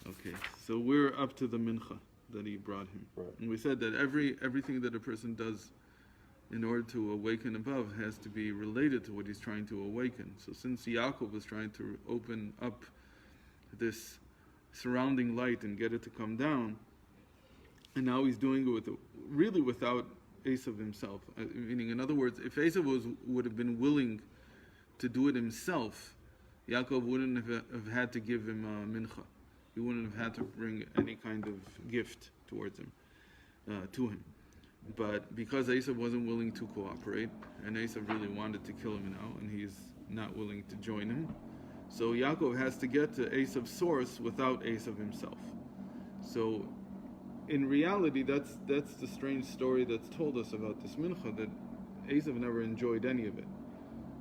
Okay, so we're up to the mincha that he brought him. Right. And we said that everything that a person does in order to awaken above has to be related to what he's trying to awaken. So since Yaakov was trying to open up this surrounding light and get it to come down, and now he's doing it really without Esav himself. Meaning, in other words, if Esav would have been willing to do it himself, Yaakov wouldn't have had to give him a mincha. He wouldn't have had to bring any kind of gift towards him, to him. But because Esav wasn't willing to cooperate, and Esav really wanted to kill him now, and he's not willing to join him, so Yaakov has to get to Esav's source without Esav himself. So, in reality, that's the strange story that's told us about this mincha, that Esav never enjoyed any of it.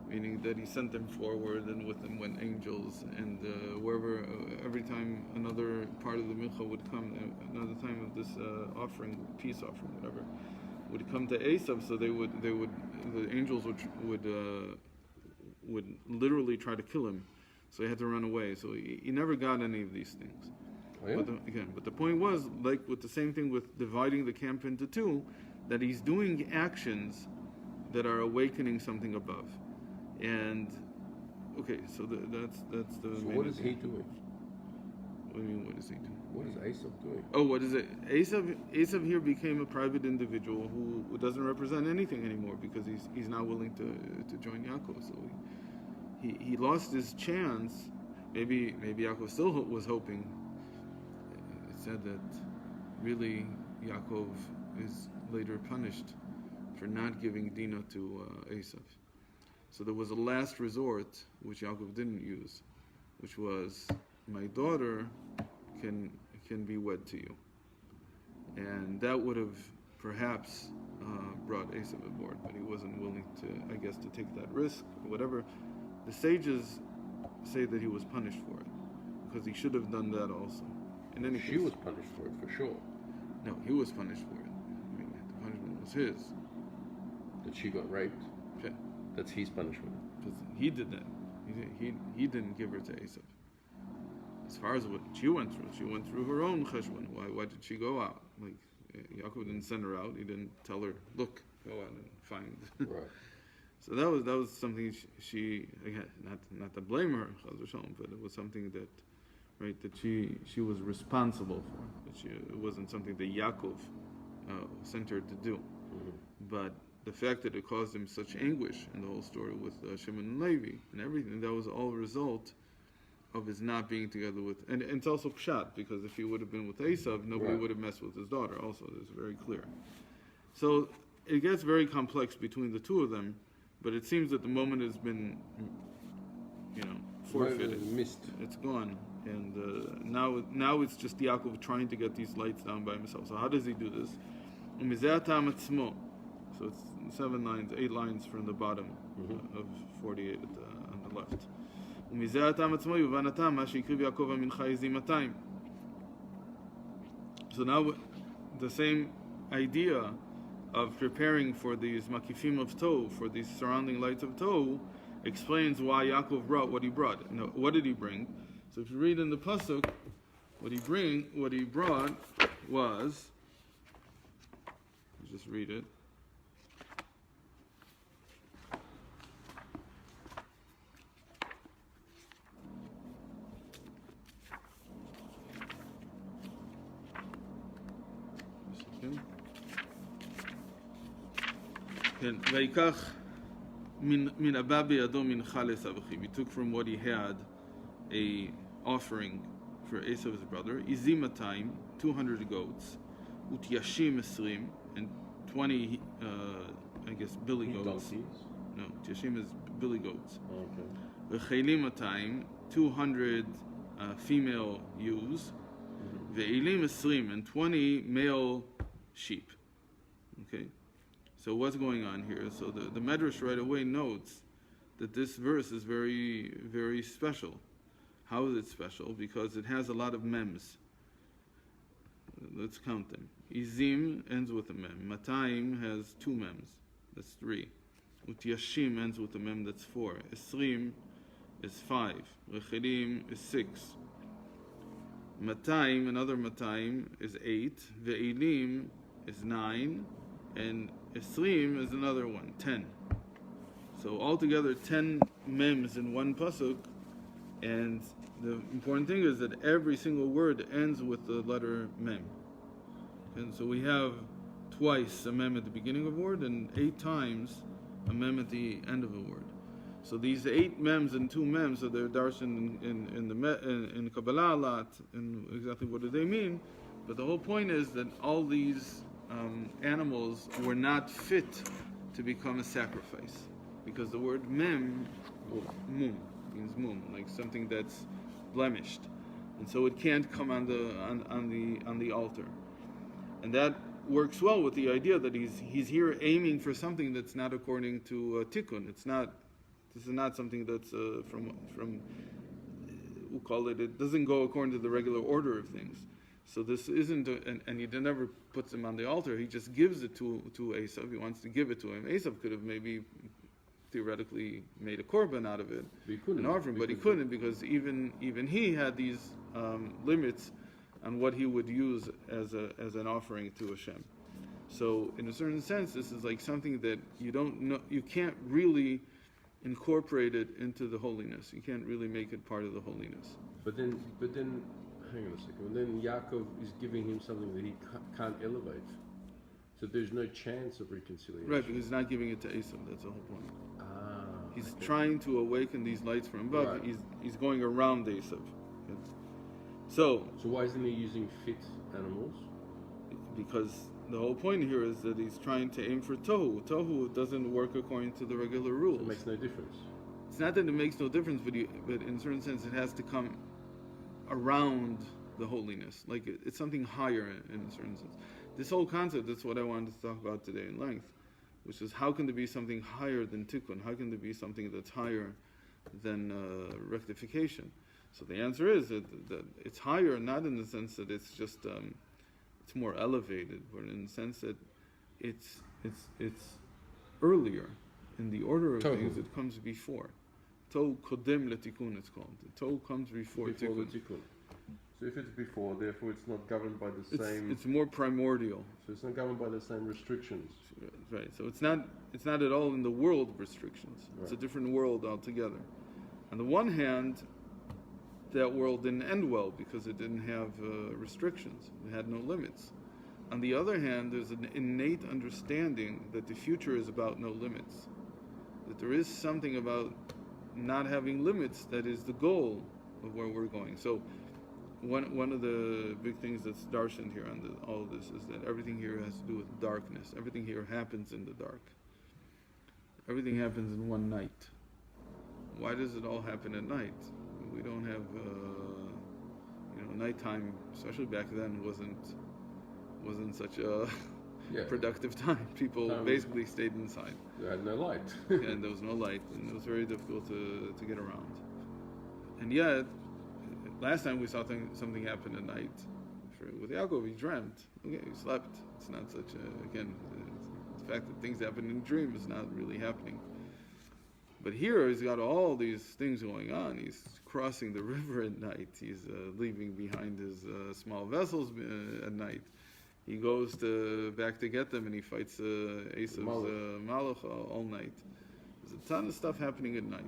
Meaning that he sent them forward, and with them went angels, and wherever, every time another part of the mincha would come, another time of this offering, peace offering, whatever, would come to Esav, so the angels would literally try to kill him, so he had to run away. So he never got any of these things. Oh, yeah? But the point was, like with the same thing with dividing the camp into two, that he's doing actions that are awakening something above. And okay, so that's the. So what is he doing? What do you mean? What is he doing? What is Esav doing? Oh, what is it? Esav here became a private individual who doesn't represent anything anymore because he's not willing to join Yaakov. So he lost his chance. Maybe Yaakov still was hoping. It said that really Yaakov is later punished for not giving Dinah to Esav. So there was a last resort, which Yaakov didn't use, which was, my daughter can be wed to you. And that would have perhaps brought Esav aboard, but he wasn't willing to, I guess, to take that risk, or whatever. The sages say that he was punished for it, because he should have done that also. In any case, she was punished for it, for sure. No, he was punished for it. I mean, the punishment was his. That she got raped? Okay. That's his punishment. Because he did that. He didn't give her to Esav. As far as what she went through her own cheshbon. Why did she go out? Like, Yaakov didn't send her out. He didn't tell her, look, go out and find. Right. So that was something she again, not to blame her, but it was something that, right, that she was responsible for. That it wasn't something that Yaakov sent her to do. Mm-hmm. But the fact that it caused him such anguish in the whole story with Shimon and Levi and everything, that was all a result of his not being together with, and it's also pshat, because if he would have been with Esav, nobody Right. would have messed with his daughter. Also, it's very clear. So it gets very complex between the two of them, but it seems that the moment has been, forfeited. Missed. It's gone, and now it's just Yaakov trying to get these lights down by himself. So how does he do this? So it's 8 lines from the bottom of 48 on the left. So now the same idea of preparing for these makifim of Tohu, for these surrounding lights of Tohu, explains why Yaakov brought what he brought. Now, what did he bring? So if you read in the pasuk, what he brought was, just read it. Vayikach min abba biyado mincha le'esav achiv. He took from what he had a offering for Esav's brother. Izimatayim, 200 goats. Utyashim esrim, and 20, billy goats. Donkeys? No, tyashim is billy goats. Okay. V'cheilim 200 female ewes. Ve'ilim esrim, and 20 male sheep. Okay. So what's going on here? So the Medrash right away notes that this verse is very, very special. How is it special? Because it has a lot of mems. Let's count them. Izim ends with a mem. Matayim has 2 mems. That's 3. Utyashim ends with a mem. That's 4. Esrim is 5. Rechilim is 6. Matayim, another Matayim, is 8. Ve'ilim is 9. And Isrim is another one, 10. So altogether 10 mems in one pasuk. And the important thing is that every single word ends with the letter mem. And so we have twice a mem at the beginning of a word and 8 times a mem at the end of a word. So these 8 mems and 2 mems, so they're darshan in Kabbalah a lot, and exactly what do they mean. But the whole point is that all these animals were not fit to become a sacrifice, because the word mem, mum, means mum, like something that's blemished, and so it can't come on the altar. And that works well with the idea that he's here aiming for something that's not according to tikkun. This is not something that's from we'll call it. It doesn't go according to the regular order of things. So this isn't, and he never puts him on the altar. He just gives it to Esav. He wants to give it to him. Esav could have maybe theoretically made a korban out of it, an offering, but he couldn't, because even he had these limits on what he would use as an offering to Hashem. So in a certain sense, this is like something that you don't know, you can't really incorporate it into the holiness. You can't really make it part of the holiness. But then, hang on a second. And then Yaakov is giving him something that he can't elevate. So there's no chance of reconciliation. Right, because he's not giving it to Esav. That's the whole point. He's okay. trying to awaken these lights from above. Right. He's going around Esav. So why isn't he using fit animals? Because the whole point here is that he's trying to aim for tohu. Tohu doesn't work according to the regular rules. It makes no difference. It's not that it makes no difference, but in a certain sense, it has to come around the holiness. Like it's something higher in a certain sense. This whole concept, that's what I wanted to talk about today in length, which is how can there be something higher than tikkun? How can there be something that's higher than rectification? So the answer is that it's higher, not in the sense that it's just it's more elevated, but in the sense that it's earlier in the order of things. It comes before. Tohu kodem letikun, it's called. The tohu comes before tikkun. So if it's before, therefore it's not governed by the same. It's more primordial. So it's not governed by the same restrictions. Right. So it's not at all in the world of restrictions. It's a different world altogether. On the one hand, that world didn't end well because it didn't have restrictions. It had no limits. On the other hand, there's an innate understanding that the future is about no limits. That there is something about not having limits that is the goal of where we're going. So one of the big things that's darshaned here on all of this is that everything here has to do with darkness. Everything here happens in the dark. Everything happens in one night. Why does it all happen at night? We don't have, nighttime, especially back then, wasn't such a productive time. People basically stayed inside. They had no light. And there was no light, and it was very difficult to get around. And yet, last time we saw something happen at night, with Yaakov, he dreamt. Okay, he slept. It's not such the fact that things happen in a dream is not really happening. But here he's got all these things going on. He's crossing the river at night. He's leaving behind his small vessels at night. He goes back to get them, and he fights Esav's Malach all night. There's a ton of stuff happening at night.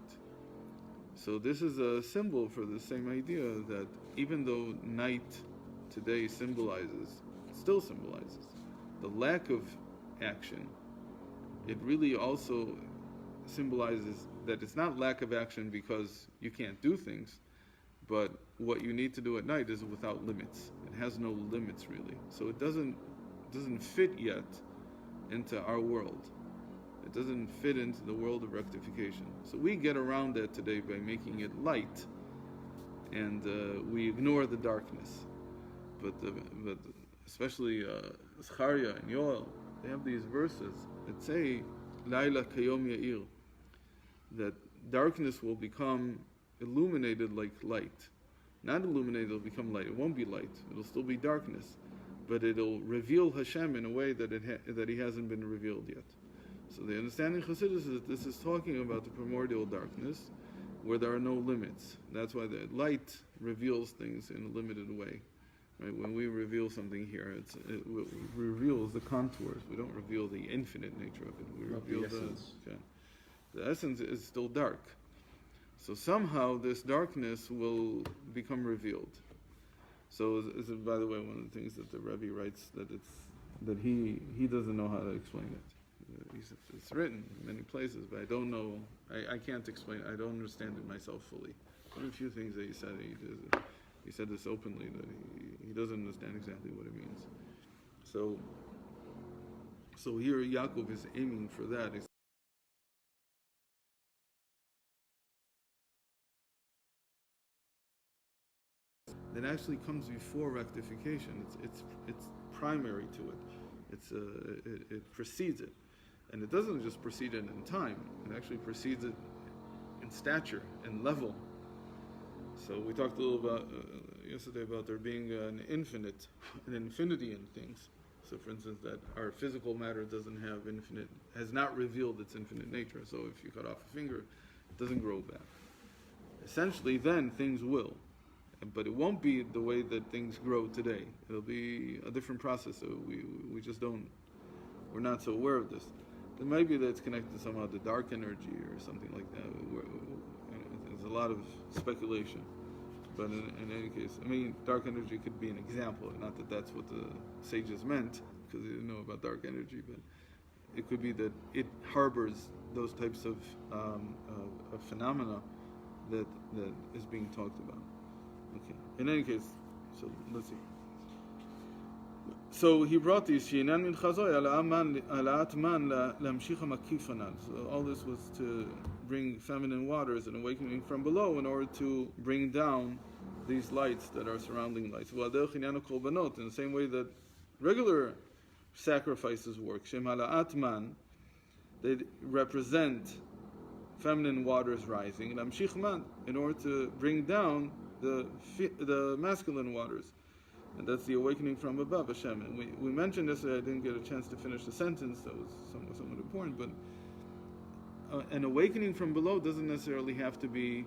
So this is a symbol for the same idea that even though night today still symbolizes the lack of action, it really also symbolizes that it's not lack of action because you can't do things, but what you need to do at night is without limits. It has no limits really. So it doesn't fit yet into our world. It doesn't fit into the world of rectification. So we get around that today by making it light, and we ignore the darkness. But especially Zechariah and Yoel, they have these verses that say, Laila kayom ya'ir, that darkness will become illuminated like light. Not illuminated, it'll become light. It won't be light. It'll still be darkness. But it'll reveal Hashem in a way that He hasn't been revealed yet. So the understanding of Chassidus is that this is talking about the primordial darkness, where there are no limits. That's why the light reveals things in a limited way. Right? When we reveal something here, it reveals the contours. We don't reveal the infinite nature of it. We reveal the essence. The essence is still dark. So somehow this darkness will become revealed. So, by the way, one of the things that the Rebbe writes that he doesn't know how to explain it. He says it's written in many places, but I don't know. I can't explain. I don't understand it myself fully. One of the few things that he said, he said this openly, that he doesn't understand exactly what it means. So here Yaakov is aiming for that. It actually comes before rectification. It's primary to it. It precedes it, and it doesn't just precede it in time. It actually precedes it in stature and level. So we talked a little about yesterday about there being an infinity in things. So, for instance, that our physical matter has not revealed its infinite nature. So, if you cut off a finger, it doesn't grow back. Essentially, then things will. But it won't be the way that things grow today. It'll be a different process. So we just we're not so aware of this. Then maybe that's connected somehow to dark energy or something like that. There's a lot of speculation. But in any case, I mean, dark energy could be an example. Not that that's what the sages meant, because they didn't know about dark energy, but it could be that it harbors those types of phenomena that is being talked about. Okay. In any case, so let's see. So he brought these she'enan min chazoy ala'at man lamshich ha'makif hanan. So all this was to bring feminine waters and awakening from below in order to bring down these lights that are surrounding lights. V'aderech inyan korbanot, in the same way that regular sacrifices work. Shem ala'at man, they represent feminine waters rising. Lamshich man, in order to bring down the masculine waters, and that's the awakening from above, Hashem. And we mentioned this. I didn't get a chance to finish the sentence. That was somewhat important. But an awakening from below doesn't necessarily have to be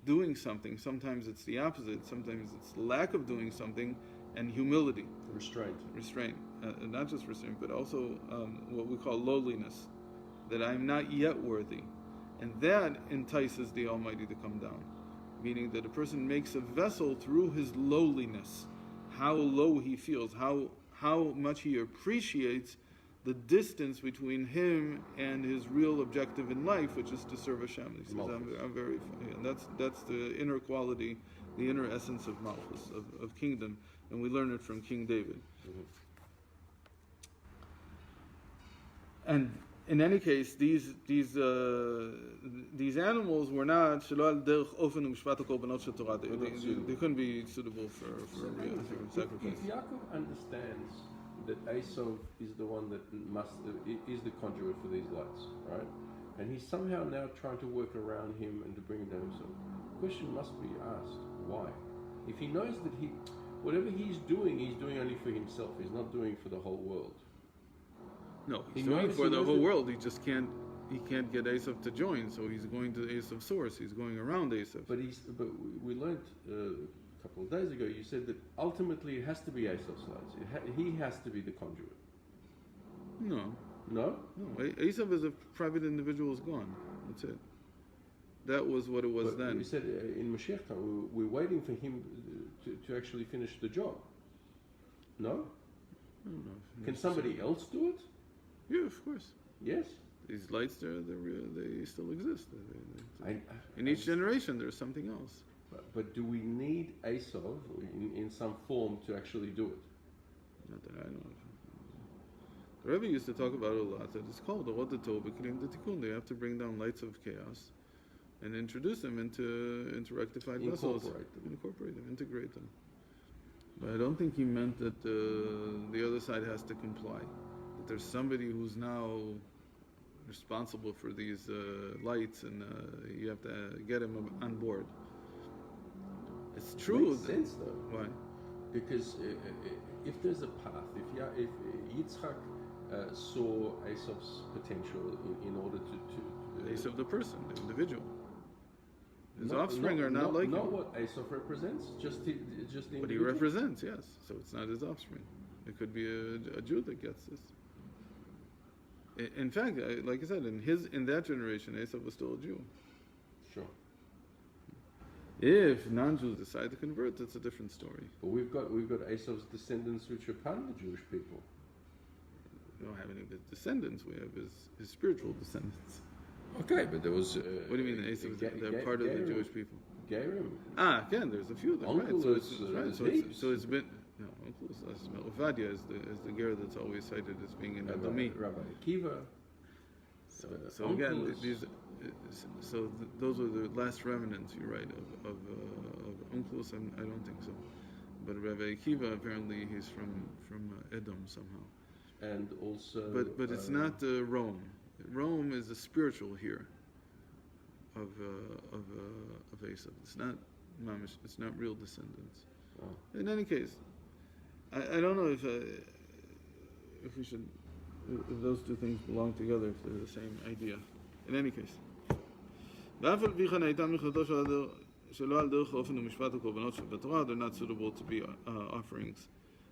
doing something. Sometimes it's the opposite. Sometimes it's lack of doing something and humility, restraint, not just restraint, but also what we call lowliness. That I'm not yet worthy, and that entices the Almighty to come down. Meaning that a person makes a vessel through his lowliness, how low he feels, how much he appreciates the distance between him and his real objective in life, which is to serve Hashem. He says, I'm very, and that's the inner quality, the inner essence of Malchus, of kingdom, and we learn it from King David. Mm-hmm. And in any case, these animals were not they couldn't be suitable for sacrifice. If Yaakov understands that Esau is the one that is the conduit for these lights, right? And he's somehow now trying to work around him and to bring him down himself. The question must be asked, why? If he knows that whatever he's doing only for himself. He's not doing for the whole world. No, he's doing for the whole world. He just can't get Esav to join, so he's going to Esav's source. He's going around Esav. But we learned a couple of days ago. You said that ultimately it has to be Esav's lights. He has to be the conduit. No. Esav as a private individual is gone. That's it. That was what it was then. You said in Mashiach time we're waiting for him to actually finish the job. No. Can somebody else do it? Yeah, of course. Yes. These lights, they still exist. In each generation, there's something else. But do we need Esav in some form to actually do it? Not that I know of. The Rebbe used to talk about it a lot. That it's called the Orot Tov B'Kelim D'Tikun. They have to bring down lights of chaos and introduce them into rectified vessels. Incorporate them, integrate them. But I don't think he meant that the other side has to comply. That there's somebody who's now responsible for these lights, and you have to get him on board. It's true. Makes sense though. Why? Because if there's a path, if Yitzchak saw Esav's potential in order to Esav the person, the individual. His offspring are not like not him. what Esau represents, just the But he individual. represents, yes. So it's not his offspring. It could be a Jew that gets this. In fact, like I said, in that generation, Esau was still a Jew. Sure. If non-Jews decide to convert, that's a different story. But we've got Esau's descendants, which are part of the Jewish people. We don't have any descendants. We have his spiritual descendants. Okay, but there was. What do you mean Esau? They're part of the Jewish people. Gerim. Again, there's a few of them. Uncle Right? is, Right. heaps. So it's been. No, Uncle is less. Ovadia is the ger that's always cited as being in Edomi. Rabbi Akiva. So again, Uncle is- these. Those are the last remnants. You're right of Unklus. I don't think so. But Rabbi Akiva apparently he's from Edom somehow. And also. But it's not Rome. Rome is the spiritual here of Esau. It's not mamish. It's not real descendants. Oh. In any case, I don't know if we should if those two things belong together, if they're the same idea. In any case. ואף על פי כן הייתה מלכתו שלא על דרך האופן ומשפט הקורבנות שבתורה, they're not suitable to be offerings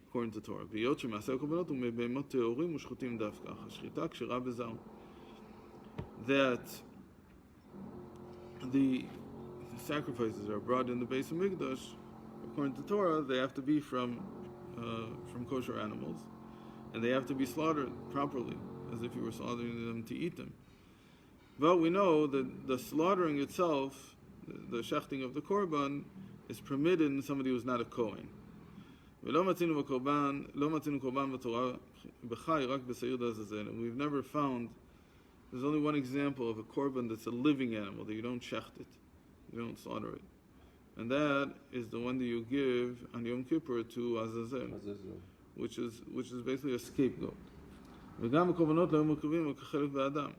according to Torah. והיות שמעשה הקורבנות הוא מבהמות טהורים ושחוטים דווקא, אך השחיטה כשרה בזר. That the sacrifices are brought in the base of Mikdash, according to Torah, they have to be from kosher animals, and they have to be slaughtered properly, as if you were slaughtering them to eat them. But we know that the slaughtering itself, the shechting of the korban, is permitted in somebody who's not a Kohen. ולא מצינו קורבן בתורה בחי רק בשעיר לעזאזל. And we've never found, there's only one example of a korban that's a living animal, that you don't shecht it, you don't slaughter it. And that is the one that you give on Yom Kippur to Azazel, which is basically a scapegoat. וגם הקורבנות לא היו מקריבים כחלק באדם.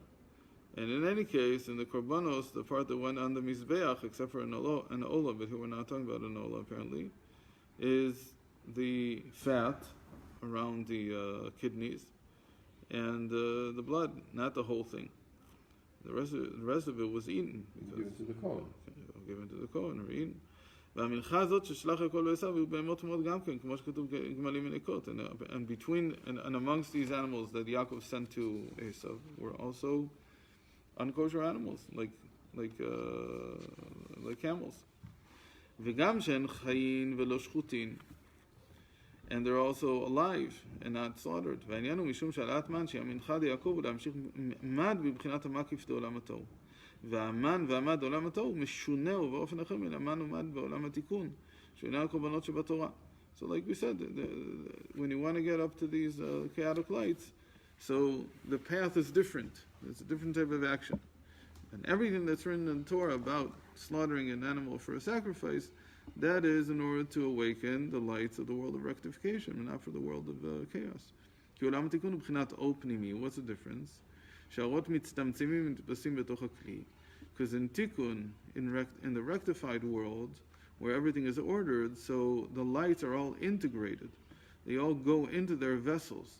And in any case, in the korbanos, the part that went on the mizbeach, except for an olah, but here we're not talking about an olah apparently, is the fat around the kidneys and the blood, not the whole thing. The rest of it was eaten. Given to the Kohen. Given to the Kohen, or eaten. והמנחה הזאת ששלח יעקב לעשיו היו בהמות טמאות גם כן, כמו שכתוב גמלים ונקות. And between and amongst these animals that Yaakov sent to Esau were also unkosher animals, like camels. וגם שהן חיים ולא שחוטין. And they're also alive and not slaughtered. והעניין הוא משום שעלת מן שהמנחה ליעקב הוא להמשיך מד בבחינת המקיף לעולם התוהו. והמן ועמד בעולם התוהו משונה ובאופן אחר מן המן ומד בעולם התיקון, שאינם הקורבנות שבתורה. So like we said, when you want to get up to these chaotic lights, so the path is different. It's a different type of action. And everything that's written in the Torah about slaughtering an animal for a sacrifice, that is in order to awaken the lights of the world of rectification, and not for the world of chaos. כי עולם התיקון הוא בחינת אור פנימי. What's the difference? שהאורות מצטמצמים ומתפסים בתוך הכלי. Because in tikkun, in the rectified world, where everything is ordered, so the lights are all integrated. They all go into their vessels.